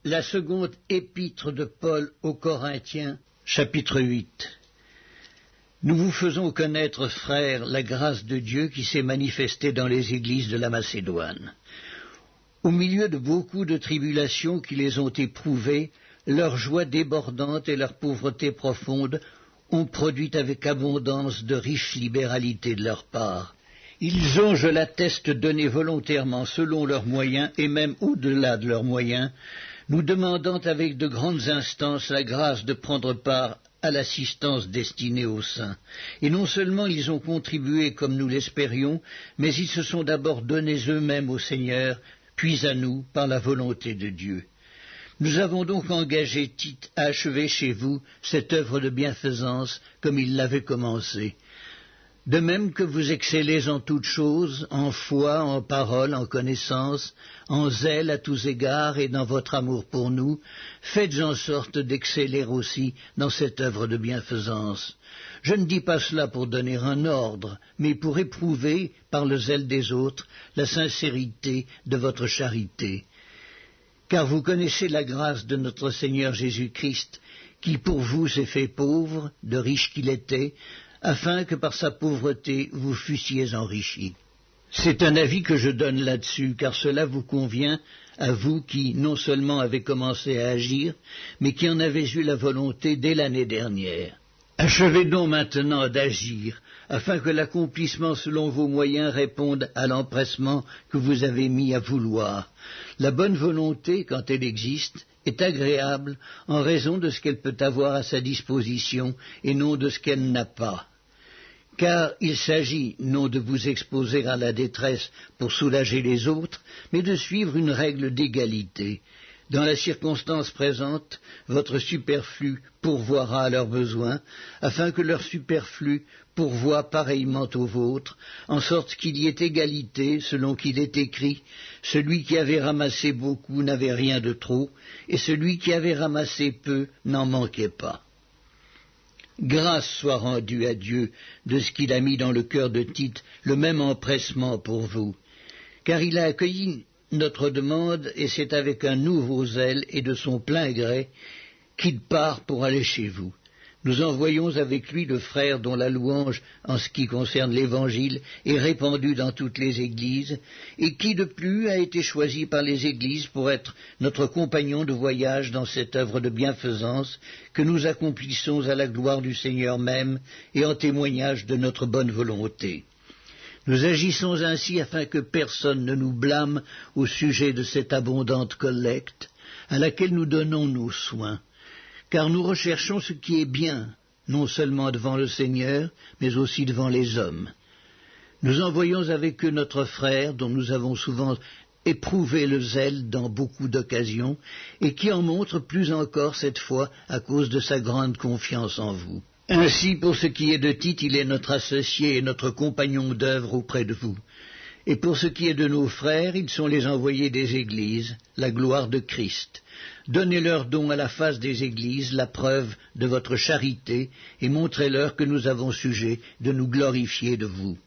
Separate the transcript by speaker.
Speaker 1: La seconde épître de Paul aux Corinthiens, chapitre 8. Nous vous faisons connaître, frères, la grâce de Dieu qui s'est manifestée dans les églises de la Macédoine. Au milieu de beaucoup de tribulations qui les ont éprouvées, leur joie débordante et leur pauvreté profonde ont produit avec abondance de riches libéralités de leur part. Ils ont, je l'atteste, donné volontairement selon leurs moyens et même au-delà de leurs moyens, nous demandant avec de grandes instances la grâce de prendre part à l'assistance destinée aux saints. Et non seulement ils ont contribué comme nous l'espérions, mais ils se sont d'abord donnés eux-mêmes au Seigneur, puis à nous par la volonté de Dieu. Nous avons donc engagé Tite à achever chez vous cette œuvre de bienfaisance comme il l'avait commencée. De même que vous excellez en toutes choses, en foi, en parole, en connaissance, en zèle à tous égards et dans votre amour pour nous, faites en sorte d'exceller aussi dans cette œuvre de bienfaisance. Je ne dis pas cela pour donner un ordre, mais pour éprouver, par le zèle des autres, la sincérité de votre charité. Car vous connaissez la grâce de notre Seigneur Jésus-Christ, qui pour vous s'est fait pauvre, de riche qu'il était, afin que par sa pauvreté vous fussiez enrichis. C'est un avis que je donne là-dessus, car cela vous convient à vous qui non seulement avez commencé à agir, mais qui en avez eu la volonté dès l'année dernière. Achevez donc maintenant d'agir, afin que l'accomplissement selon vos moyens réponde à l'empressement que vous avez mis à vouloir. La bonne volonté, quand elle existe, est agréable en raison de ce qu'elle peut avoir à sa disposition et non de ce qu'elle n'a pas. Car il s'agit non de vous exposer à la détresse pour soulager les autres, mais de suivre une règle d'égalité. Dans la circonstance présente, votre superflu pourvoira à leurs besoins, afin que leur superflu pourvoie pareillement au vôtre, en sorte qu'il y ait égalité, selon qu'il est écrit, « Celui qui avait ramassé beaucoup n'avait rien de trop, et celui qui avait ramassé peu n'en manquait pas. » Grâce soit rendue à Dieu de ce qu'il a mis dans le cœur de Tite le même empressement pour vous, car il a accueilli notre demande et c'est avec un nouveau zèle et de son plein gré qu'il part pour aller chez vous. Nous envoyons avec lui le frère dont la louange en ce qui concerne l'Évangile est répandue dans toutes les églises et qui de plus a été choisi par les églises pour être notre compagnon de voyage dans cette œuvre de bienfaisance que nous accomplissons à la gloire du Seigneur même et en témoignage de notre bonne volonté. Nous agissons ainsi afin que personne ne nous blâme au sujet de cette abondante collecte à laquelle nous donnons nos soins. Car nous recherchons ce qui est bien, non seulement devant le Seigneur, mais aussi devant les hommes. Nous envoyons avec eux notre frère, dont nous avons souvent éprouvé le zèle dans beaucoup d'occasions, et qui en montre plus encore cette fois à cause de sa grande confiance en vous. Ainsi, pour ce qui est de Tite, il est notre associé et notre compagnon d'œuvre auprès de vous. Et pour ce qui est de nos frères, ils sont les envoyés des églises, la gloire de Christ. Donnez-leur donc à la face des églises la preuve de votre charité et montrez-leur que nous avons sujet de nous glorifier de vous.